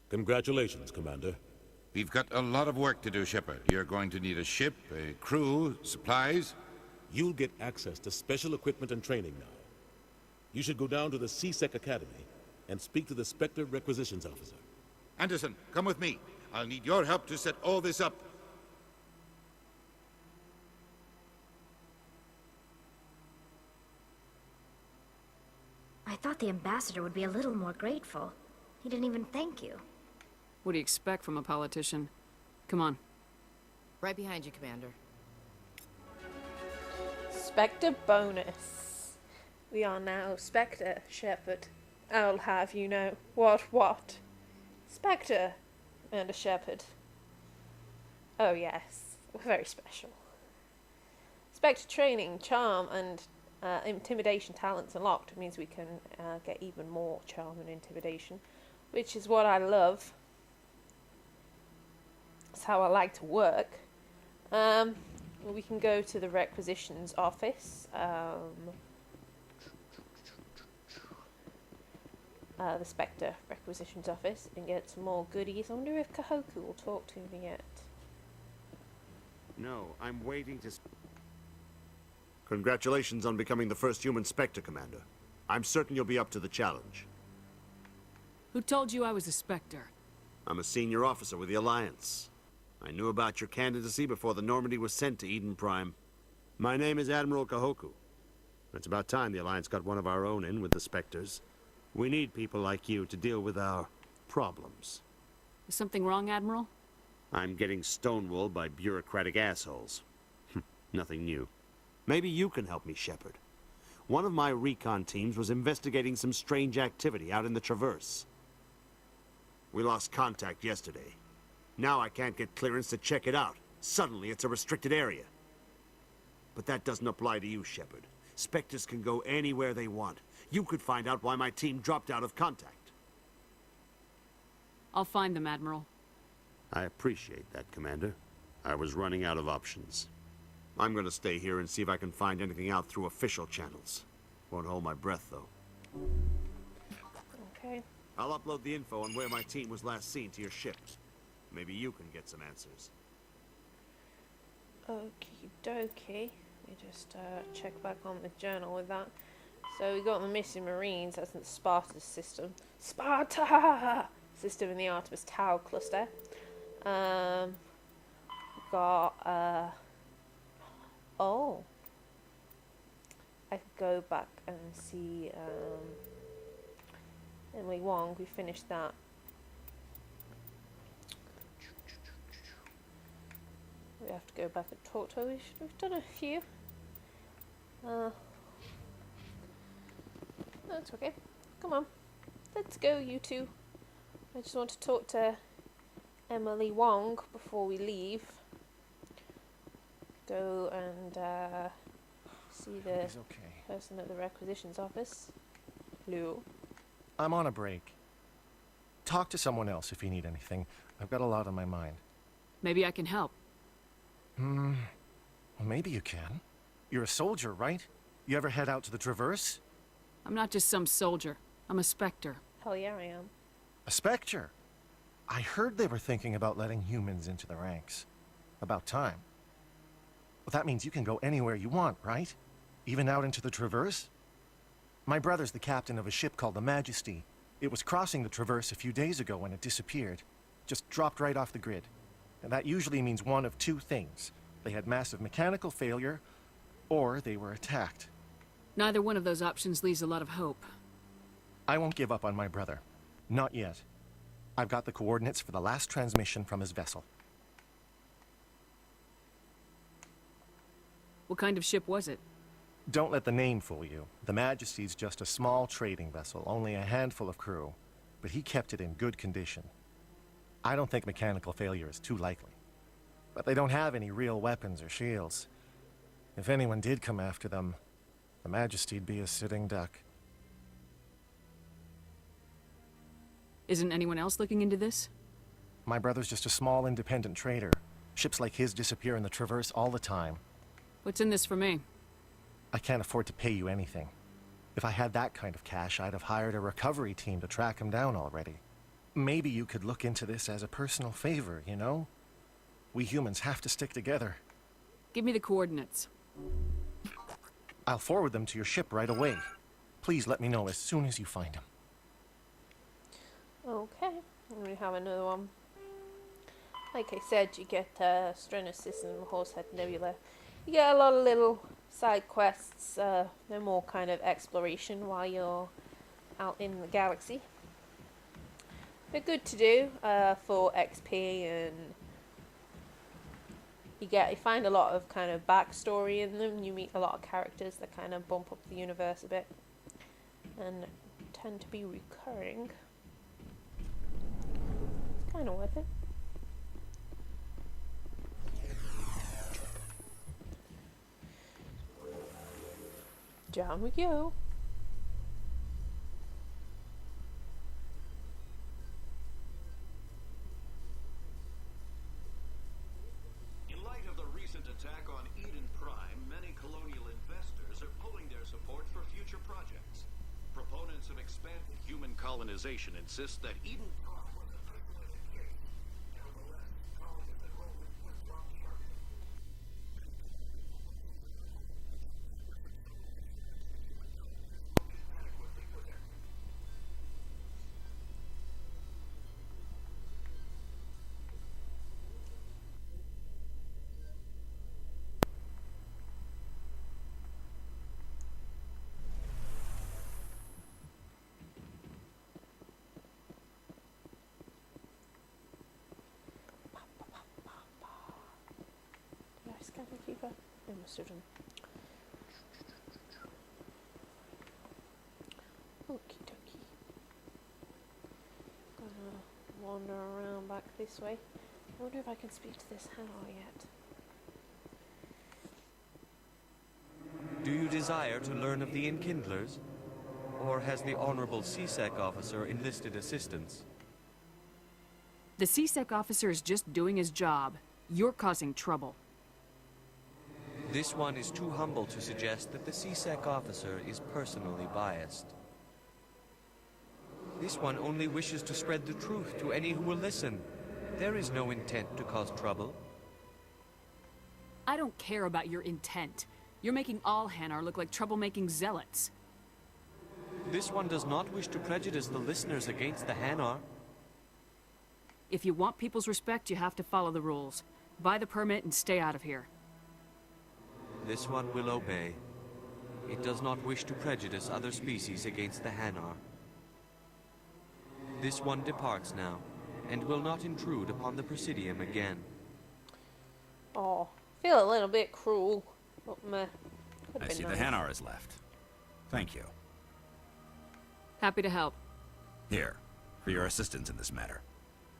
Congratulations, Commander. We've got a lot of work to do, Shepard. You're going to need a ship, a crew, supplies. You'll get access to special equipment and training now. You should go down to the C-Sec Academy and speak to the Spectre Requisitions Officer. Anderson, come with me. I'll need your help to set all this up. I thought the ambassador would be a little more grateful. He didn't even thank you. What do you expect from a politician? Come on. Right behind you, Commander. Spectre bonus. We are now Spectre, Shepard. I'll have you know. What? Spectre and a Shepard. Oh yes, we're very special. Spectre training, charm, and intimidation talents unlocked means we can get even more charm and intimidation, which is what I love. That's how I like to work. Well, we can go to the requisitions office. The Spectre requisitions office and get some more goodies. I wonder if Kahoku will talk to me yet. No, I'm waiting to... Congratulations on becoming the first human Spectre, Commander. I'm certain you'll be up to the challenge. Who told you I was a Spectre? I'm a senior officer with the Alliance. I knew about your candidacy before the Normandy was sent to Eden Prime. My name is Admiral Kahoku. It's about time the Alliance got one of our own in with the Spectres. We need people like you to deal with our problems. Is something wrong, Admiral? I'm getting stonewalled by bureaucratic assholes. Nothing new. Maybe you can help me, Shepard. One of my recon teams was investigating some strange activity out in the Traverse. We lost contact yesterday. Now I can't get clearance to check it out. Suddenly it's a restricted area. But that doesn't apply to you, Shepard. Spectres can go anywhere they want. You could find out why my team dropped out of contact. I'll find them, Admiral. I appreciate that, Commander. I was running out of options. I'm gonna stay here and see if I can find anything out through official channels. Won't hold my breath, though. Okay. I'll upload the info on where my team was last seen to your ship. Maybe you can get some answers. Okie dokie. Let me just check back on the journal with that. So we got the missing Marines. That's in the Sparta system. Sparta system in the Artemis Tau cluster. Got oh, I could go back and see Emily Wong. We finished that. We have to go back and talk to her. We've done a few. That's okay. Come on. Let's go, you two. I just want to talk to Emily Wong before we leave. Go and see the person at the requisitions office. Hello. I'm on a break. Talk to someone else if you need anything. I've got a lot on my mind. Maybe I can help. Well, maybe you can. You're a soldier, right? You ever head out to the Traverse? I'm not just some soldier. I'm a Spectre. Hell yeah, I am. A Spectre? I heard they were thinking about letting humans into the ranks. About time. Well, that means you can go anywhere you want, right? Even out into the Traverse? My brother's the captain of a ship called the Majesty. It was crossing the Traverse a few days ago when it disappeared. Just dropped right off the grid. And that usually means one of two things. They had massive mechanical failure, or they were attacked. Neither one of those options leaves a lot of hope. I won't give up on my brother. Not yet. I've got the coordinates for the last transmission from his vessel. What kind of ship was it? Don't let the name fool you. The Majesty's just a small trading vessel, only a handful of crew. But he kept it in good condition. I don't think mechanical failure is too likely. But they don't have any real weapons or shields. If anyone did come after them, the Majesty'd be a sitting duck. Isn't anyone else looking into this? My brother's just a small independent trader. Ships like his disappear in the Traverse all the time. What's in this for me? I can't afford to pay you anything. If I had that kind of cash, I'd have hired a recovery team to track him down already. Maybe you could look into this as a personal favor, you know? We humans have to stick together. Give me the coordinates. I'll forward them to your ship right away. Please let me know as soon as you find them. Okay, and we have another one. Like I said, you get Strenusis and Horsehead Nebula. You get a lot of little side quests. They're more kind of exploration while you're out in the galaxy. They're good to do for XP, and you find a lot of kind of backstory in them. You meet a lot of characters that kind of bump up the universe a bit and tend to be recurring. It's kind of worth it. Down we go. In light of the recent attack on Eden Prime, many colonial investors are pulling their support for future projects. Proponents of expanded human colonization insist that Eden Prime was a isolated case. Nevertheless, colonists enrolled in Swiss rock shark. Did I scan the keeper? I must have done. Okie dokie. Gonna wander around back this way. I wonder if I can speak to this Hanoi yet. Do you desire to learn of the Enkindlers? Or has the Honorable CSEC officer enlisted assistance? The CSEC officer is just doing his job. You're causing trouble. This one is too humble to suggest that the CSEC officer is personally biased. This one only wishes to spread the truth to any who will listen. There is no intent to cause trouble. I don't care about your intent. You're making all Hanar look like troublemaking zealots. This one does not wish to prejudice the listeners against the Hanar. If you want people's respect, you have to follow the rules. Buy the permit and stay out of here. This one will obey. It does not wish to prejudice other species against the Hanar. This one departs now, and will not intrude upon the Presidium again. Oh, feel a little bit cruel, but meh. I see the Hanar is left. Thank you. Happy to help. Here, for your assistance in this matter.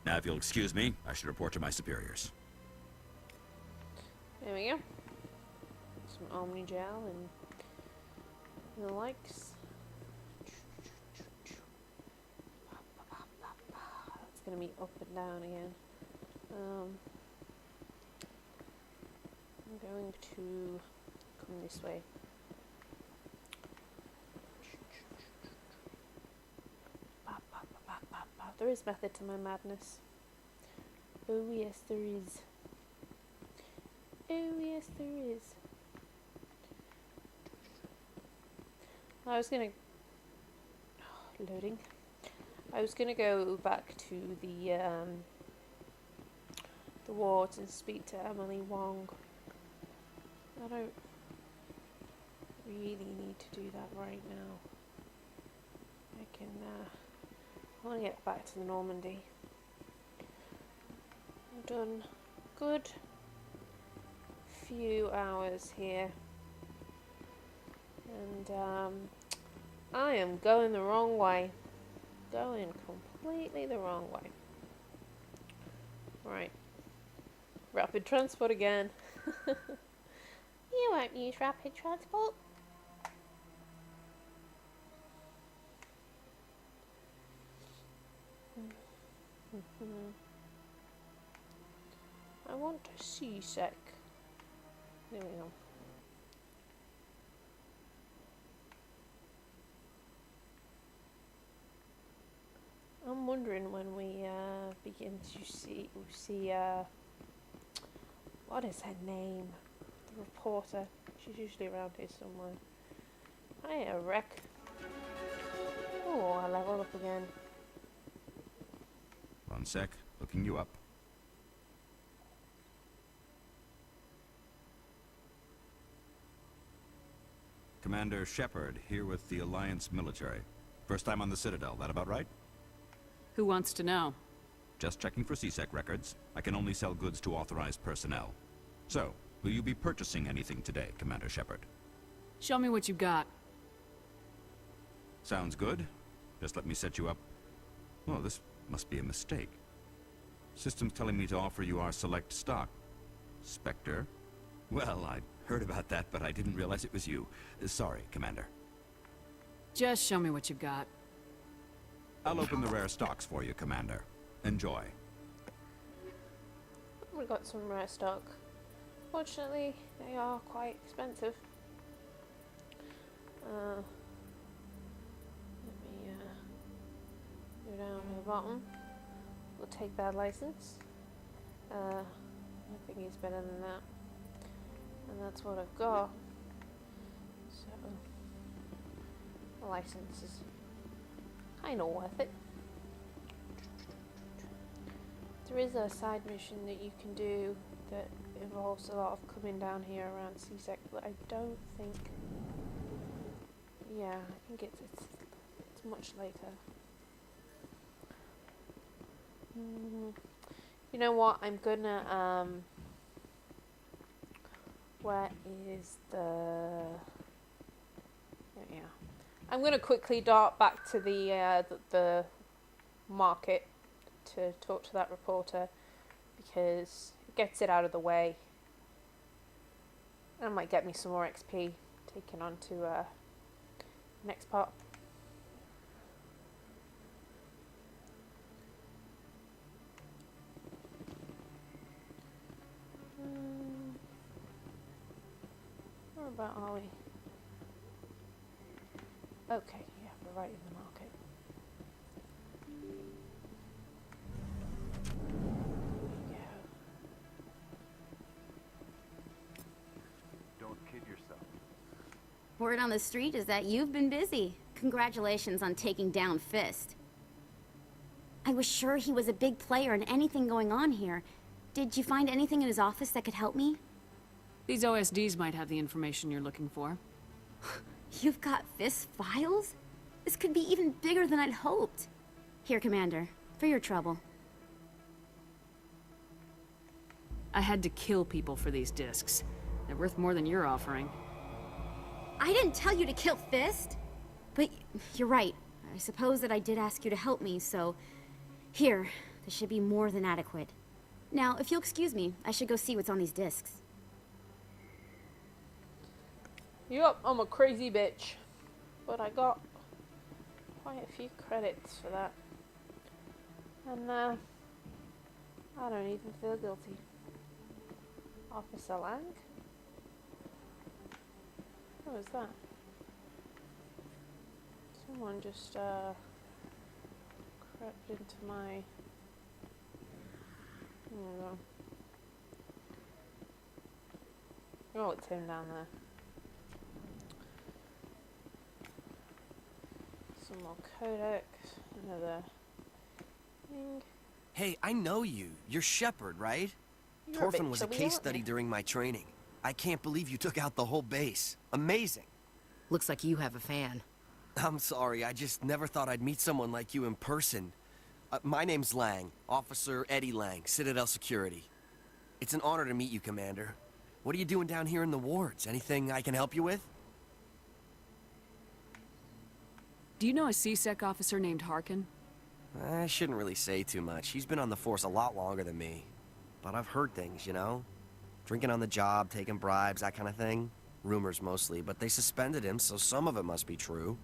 Now, if you'll excuse me, I should report to my superiors. There we go. Some Omni Gel and the likes. It's gonna be up and down again. I'm going to come this way. There is method to my madness. Oh yes, there is. Oh yes, there is. I was gonna... loading. I was gonna go back to the wards and speak to Emily Wong. I don't really need to do that right now. I can, I want to get back to the Normandy. I've done good few hours here. And, I am going the wrong way. Going completely the wrong way. Right. Rapid transport again. You won't use rapid transport. I want a CSEC. There we go. I'm I'm wondering when we begin to see what is her name? The reporter. She's usually around here somewhere. Hiya, Wreck. Oh, I leveled up again. One sec. Looking you up. Commander Shepard, here with the Alliance military. First time on the Citadel, that about right? Who wants to know? Just checking for CSEC records. I can only sell goods to authorized personnel. So, will you be purchasing anything today, Commander Shepard? Show me what you got. Sounds good. Just let me set you up. Oh, this must be a mistake. System's telling me to offer you our select stock. Spectre? Well, I heard about that, but I didn't realize it was you. Sorry, Commander. Just show me what you got. I'll open the rare stocks for you, Commander. Enjoy. We got some rare stock. Fortunately, they are quite expensive. Let me go down to the bottom. We'll take that license. I think it's better than that. And that's what I've got. So, the license is kind of worth it. There is a side mission that you can do that involves a lot of coming down here around CSEC, but I don't think... Yeah, I think it's much later. You know what? I'm gonna where is the? Yeah, I'm gonna quickly dart back to the market to talk to that reporter because it gets it out of the way. And it might get me some more XP taken on to next part. Where about are we? Okay, yeah, we're right in the market. There we go. Don't kid yourself. Word on the street is that you've been busy. Congratulations on taking down Fist. I was sure he was a big player in anything going on here. Did you find anything in his office that could help me? These OSDs might have the information you're looking for. You've got Fist files? This could be even bigger than I'd hoped. Here, Commander, for your trouble. I had to kill people for these discs. They're worth more than you're offering. I didn't tell you to kill Fist. But you're right. I suppose that I did ask you to help me, so... Here, this should be more than adequate. Now, if you'll excuse me, I should go see what's on these discs. Yup, I'm a crazy bitch. But I got quite a few credits for that. And, I don't even feel guilty. Officer Lang? What was that? Someone just, crept into my... Oh, it's him down there. Some more codex, another thing. Hey, I know you. You're Shepard, right? Torfin was a case study during my training. I can't believe you took out the whole base. Amazing. Looks like you have a fan. I'm sorry, I just never thought I'd meet someone like you in person. My name's Lang, Officer Eddie Lang, Citadel Security. It's an honor to meet you, Commander. What are you doing down here in the wards? Anything I can help you with? Do you know a CSEC officer named Harkin? I shouldn't really say too much. He's been on the force a lot longer than me. But I've heard things, you know? Drinking on the job, taking bribes, that kind of thing. Rumors mostly, but they suspended him, so some of it must be true.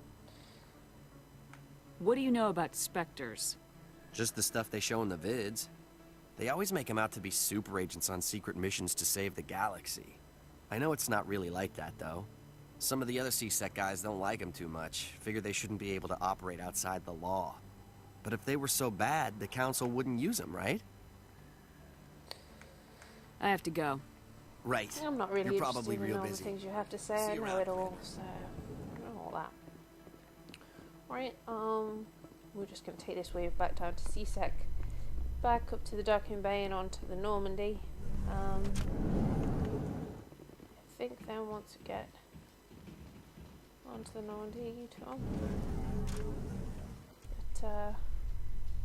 What do you know about Spectres? Just the stuff they show in the vids. They always make him out to be super agents on secret missions to save the galaxy. I know it's not really like that, though. Some of the other CSEC guys don't like him too much. Figure they shouldn't be able to operate outside the law. But if they were so bad, the Council wouldn't use them, right? I have to go. Right. I'm not really You're probably interested in real all the busy. things you have to say. See I you know around, it all, so I know all that. Right, we're just going to take this wave back down to CSEC, back up to the docking bay and onto the Normandy. I think then once we get onto the Normandy, you two on.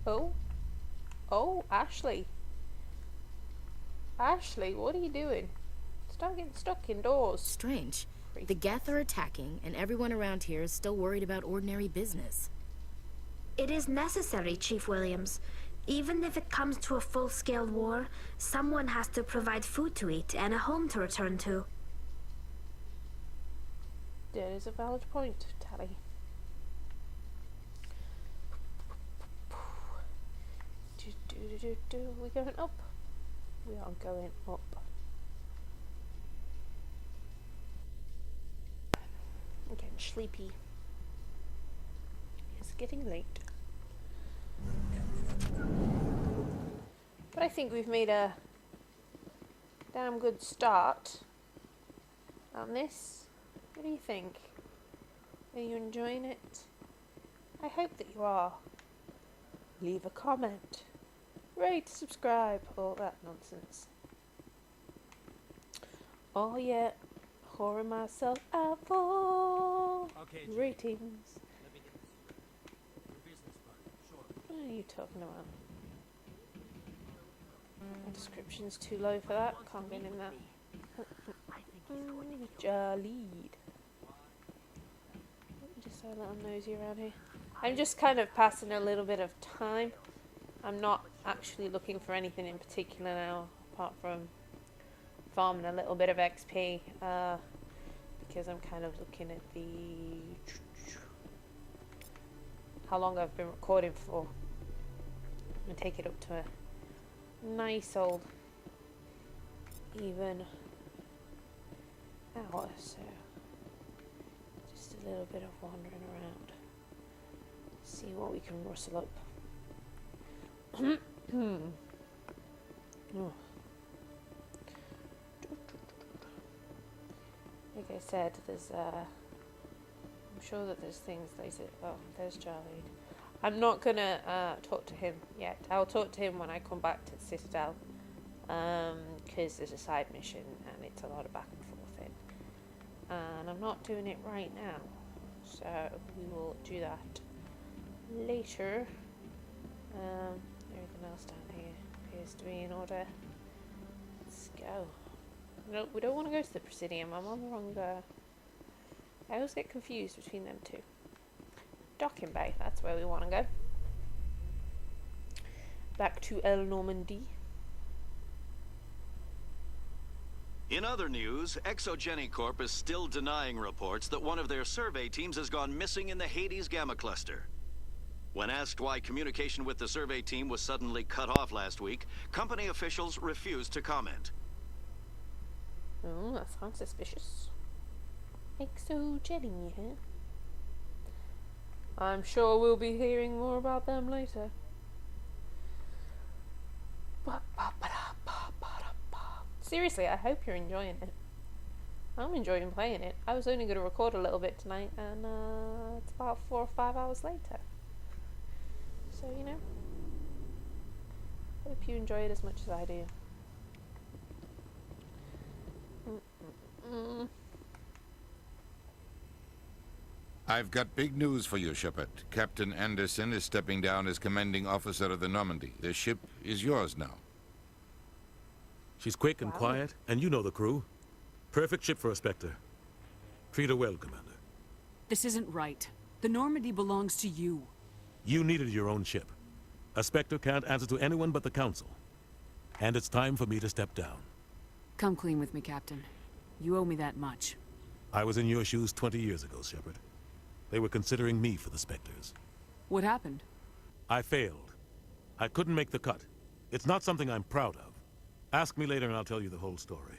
But, oh, Ashley. Ashley, what are you doing? Stop getting stuck indoors. Strange. The Geth are attacking, and everyone around here is still worried about ordinary business. It is necessary, Chief Williams. Even if it comes to a full-scale war, someone has to provide food to eat and a home to return to. That is a valid point, Tally. We going up? We are going up. I'm getting sleepy. It's getting late. But I think we've made a damn good start on this. What do you think? Are you enjoying it? I hope that you are. Leave a comment. Rate, subscribe, all that nonsense. Oh yeah, whoring myself out for ratings. What are you talking about? My description's too low for that. Can't get in that. Jaleed. Let me just have a little nosy around here. I'm just kind of passing a little bit of time. I'm not actually looking for anything in particular now, apart from farming a little bit of XP, because I'm kind of looking at the how long I've been recording for, and take it up to a nice old even hour. So just a little bit of wandering around, see what we can rustle up. Oh. Like I said, there's I'm sure that there's things later. Oh, there's Charlie. I'm not gonna talk to him yet. I'll talk to him when I come back to the Citadel, because there's a side mission and it's a lot of back and forth in, and I'm not doing it right now, so we will do that later. Everything else down here appears to be in order. Let's go. No, we don't want to go to the Presidium. I'm on the wrong. I always get confused between them two. Docking Bay, that's where we want to go. Back to El Normandy. In other news, Exogeny Corp is still denying reports that one of their survey teams has gone missing in the Hades Gamma Cluster. When asked why communication with the survey team was suddenly cut off last week, company officials refused to comment. Oh, that sounds suspicious. Exogeny, huh? I'm sure we'll be hearing more about them later. Seriously, I hope you're enjoying it. I'm enjoying playing it. I was only going to record a little bit tonight, and it's about 4 or 5 hours later. So, you know, hope you enjoy it as much as I do. I've got big news for you, Shepard. Captain Anderson is stepping down as commanding officer of the Normandy. The ship is yours now. She's quick and quiet, and you know the crew. Perfect ship for a Spectre. Treat her well, Commander. This isn't right. The Normandy belongs to you. You needed your own ship. A Spectre can't answer to anyone but the Council. And it's time for me to step down. Come clean with me, Captain. You owe me that much. I was in your shoes 20 years ago, Shepard. They were considering me for the Spectres. What happened? I failed. I couldn't make the cut. It's not something I'm proud of. Ask me later and I'll tell you the whole story.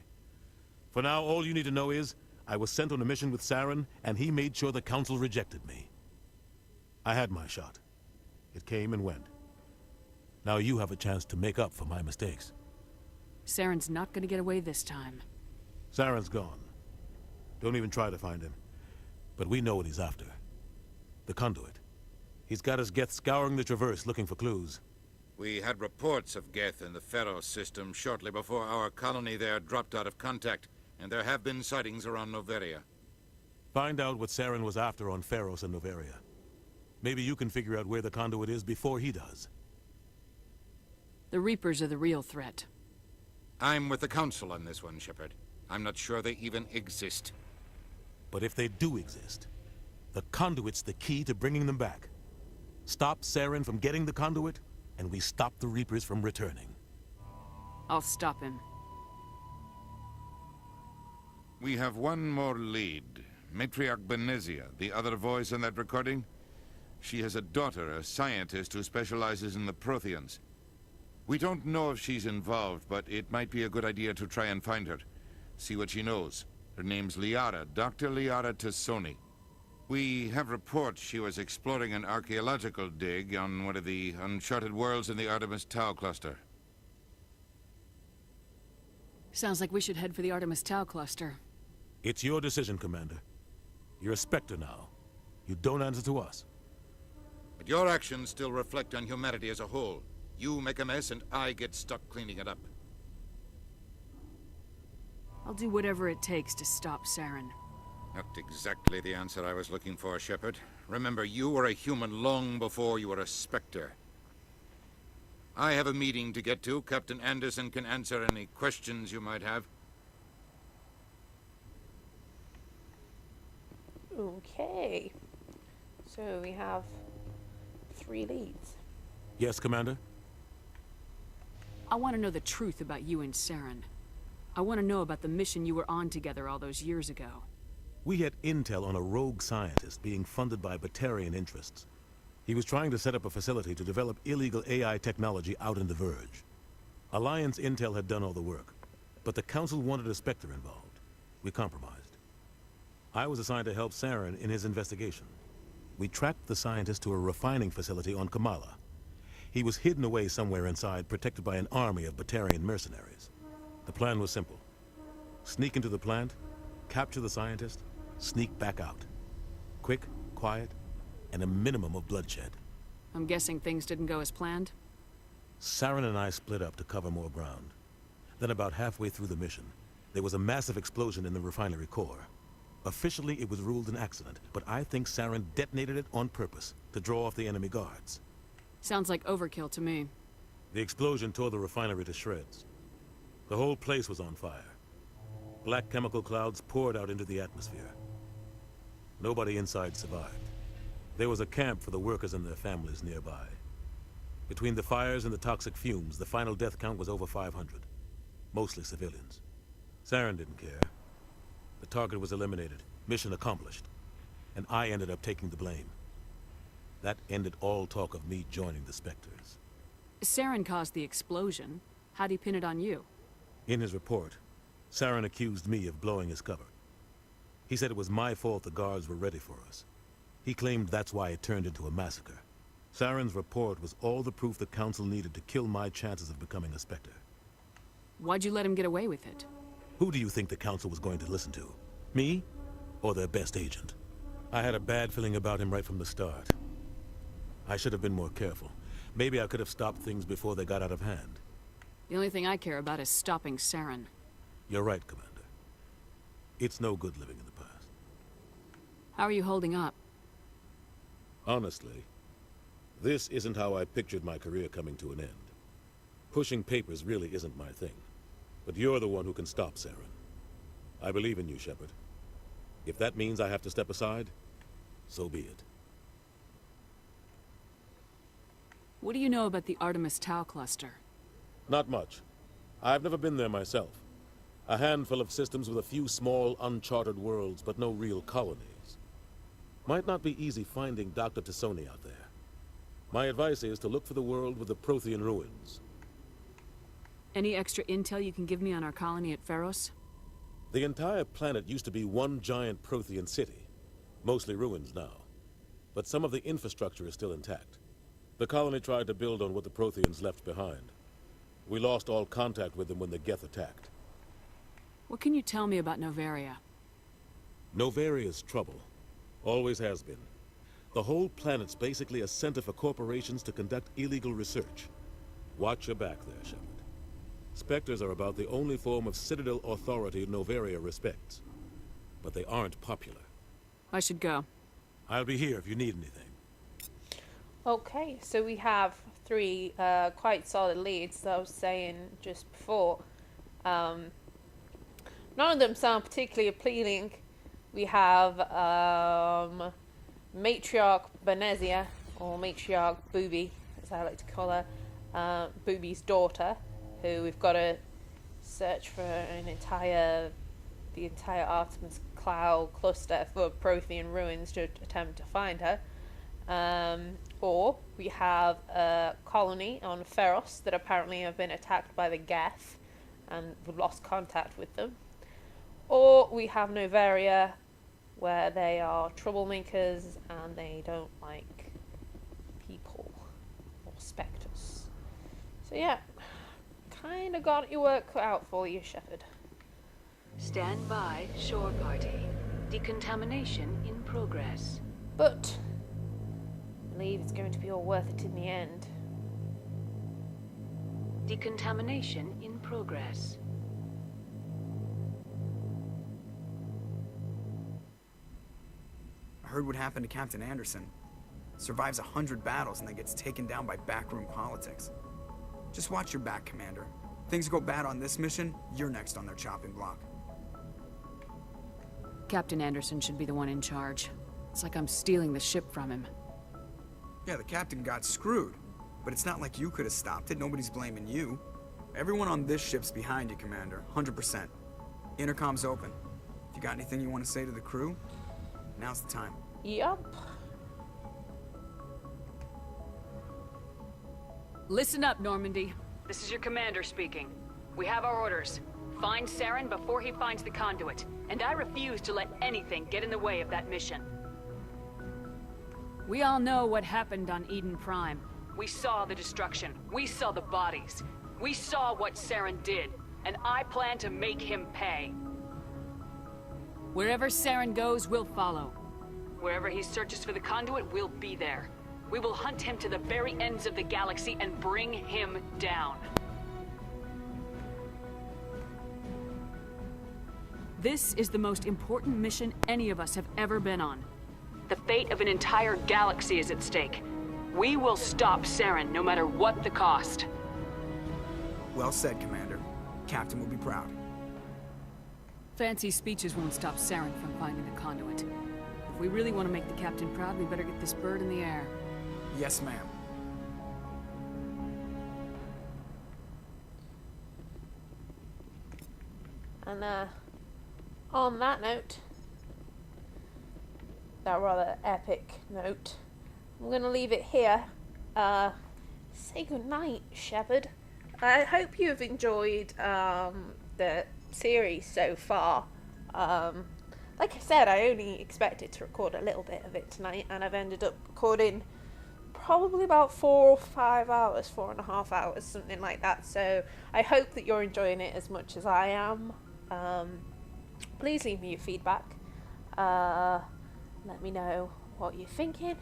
For now, all you need to know is, I was sent on a mission with Saren, and he made sure the Council rejected me. I had my shot. It came and went. Now you have a chance to make up for my mistakes. Saren's not gonna get away this time. Saren's gone. Don't even try to find him. But we know what he's after. The conduit. He's got his Geth scouring the Traverse looking for clues. We had reports of Geth in the Pharos system shortly before our colony there dropped out of contact, and there have been sightings around Noveria. Find out what Saren was after on Pharos and Noveria. Maybe you can figure out where the conduit is before he does. The Reapers are the real threat. I'm with the Council on this one, Shepard. I'm not sure they even exist. But if they do exist, the conduit's the key to bringing them back. Stop Saren from getting the conduit, and we stop the Reapers from returning. I'll stop him. We have one more lead. Matriarch Benezia, the other voice in that recording. She has a daughter, a scientist who specializes in the Protheans. We don't know if she's involved, but it might be a good idea to try and find her. See what she knows. Her name's Liara, Dr. Liara Tassoni. We have reports she was exploring an archaeological dig on one of the uncharted worlds in the Artemis Tau cluster. Sounds like we should head for the Artemis Tau cluster. It's your decision, Commander. You're a Spectre now. You don't answer to us. But your actions still reflect on humanity as a whole. You make a mess and I get stuck cleaning it up. I'll do whatever it takes to stop Saren. Not exactly the answer I was looking for, Shepard. Remember, you were a human long before you were a Spectre. I have a meeting to get to. Captain Anderson can answer any questions you might have. Okay. So we have 3 leads. Yes, Commander? I want to know the truth about you and Saren. I want to know about the mission you were on together all those years ago. We had intel on a rogue scientist being funded by Batarian interests. He was trying to set up a facility to develop illegal AI technology out in the Verge. Alliance intel had done all the work, but the Council wanted a Spectre involved. We compromised. I was assigned to help Saren in his investigation. We tracked the scientist to a refining facility on Kamala. He was hidden away somewhere inside, protected by an army of Batarian mercenaries. The plan was simple. Sneak into the plant, capture the scientist, sneak back out. Quick, quiet, and a minimum of bloodshed. I'm guessing things didn't go as planned? Saren and I split up to cover more ground. Then about halfway through the mission, there was a massive explosion in the refinery core. Officially, it was ruled an accident, but I think Saren detonated it on purpose to draw off the enemy guards. Sounds like overkill to me. The explosion tore the refinery to shreds. The whole place was on fire. Black chemical clouds poured out into the atmosphere. Nobody inside survived. There was a camp for the workers and their families nearby. Between the fires and the toxic fumes, the final death count was over 500. Mostly civilians. Saren didn't care. The target was eliminated, mission accomplished. And I ended up taking the blame. That ended all talk of me joining the Spectres. Saren caused the explosion. How'd he pin it on you? In his report, Saren accused me of blowing his cover. He said it was my fault the guards were ready for us. He claimed that's why it turned into a massacre. Saren's report was all the proof the Council needed to kill my chances of becoming a Spectre. Why'd you let him get away with it? Who do you think the Council was going to listen to? Me? Or their best agent? I had a bad feeling about him right from the start. I should have been more careful. Maybe I could have stopped things before they got out of hand. The only thing I care about is stopping Saren. You're right, Commander. It's no good living in the past. How are you holding up? Honestly, this isn't how I pictured my career coming to an end. Pushing papers really isn't my thing. But you're the one who can stop Saren. I believe in you, Shepard. If that means I have to step aside, so be it. What do you know about the Artemis Tau cluster? Not much. I've never been there myself. A handful of systems with a few small, uncharted worlds, but no real colonies. Might not be easy finding Dr. Tassoni out there. My advice is to look for the world with the Prothean ruins. Any extra intel you can give me on our colony at Pharos? The entire planet used to be one giant Prothean city. Mostly ruins now. But some of the infrastructure is still intact. The colony tried to build on what the Protheans left behind. We lost all contact with them when the Geth attacked. What can you tell me about Novaria? Novaria's trouble. Always has been. The whole planet's basically a center for corporations to conduct illegal research. Watch your back there, Shepard. Spectres are about the only form of Citadel authority Novaria respects. But they aren't popular. I should go. I'll be here if you need anything. Okay, so we have three quite solid leads, that I was saying just before. None of them sound particularly appealing. We have Matriarch Benezia, or Matriarch Booby, as I like to call her, Booby's daughter, who we've got to search for the entire Artemis Cloud cluster for Prothean ruins to attempt to find her. Or we have a colony on Feros that apparently have been attacked by the Geth, and we've lost contact with them. Or we have Novaria, where they are troublemakers and they don't like people or spectres. So yeah, kinda got your work cut out for you, Shepard. Stand by, shore party. Decontamination in progress. But I believe it's going to be all worth it in the end. Decontamination in progress. I heard what happened to Captain Anderson. Survives 100 battles and then gets taken down by backroom politics. Just watch your back, Commander. Things go bad on this mission, you're next on their chopping block. Captain Anderson should be the one in charge. It's like I'm stealing the ship from him. Yeah, the captain got screwed. But it's not like you could have stopped it. Nobody's blaming you. Everyone on this ship's behind you, Commander. 100%. Intercom's open. If you got anything you want to say to the crew, now's the time. Yup. Listen up, Normandy. This is your commander speaking. We have our orders. Find Saren before he finds the conduit. And I refuse to let anything get in the way of that mission. We all know what happened on Eden Prime. We saw the destruction. We saw the bodies. We saw what Saren did. And I plan to make him pay. Wherever Saren goes, we'll follow. Wherever he searches for the conduit, we'll be there. We will hunt him to the very ends of the galaxy and bring him down. This is the most important mission any of us have ever been on. The fate of an entire galaxy is at stake. We will stop Saren, no matter what the cost. Well said, Commander. Captain will be proud. Fancy speeches won't stop Saren from finding the conduit. If we really want to make the captain proud, we better get this bird in the air. Yes, ma'am. And on that note, that rather epic note, I'm going to leave it here. Say goodnight, Shepard. I hope you have enjoyed the series so far. Like I said, I only expected to record a little bit of it tonight, and I've ended up recording probably about 4 or 5 hours, 4.5 hours, something like that. So I hope that you're enjoying it as much as I am. Please leave me your feedback. Let me know what you're thinking,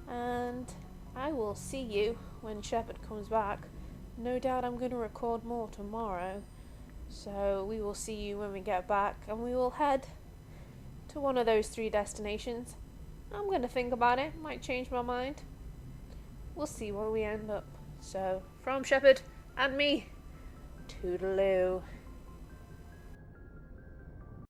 and I will see you when Shepard comes back. No doubt I'm going to record more tomorrow, so we will see you when we get back, and we will head to one of those 3 destinations. I'm going to think about it, might change my mind. We'll see where we end up. So, from Shepard and me, toodaloo.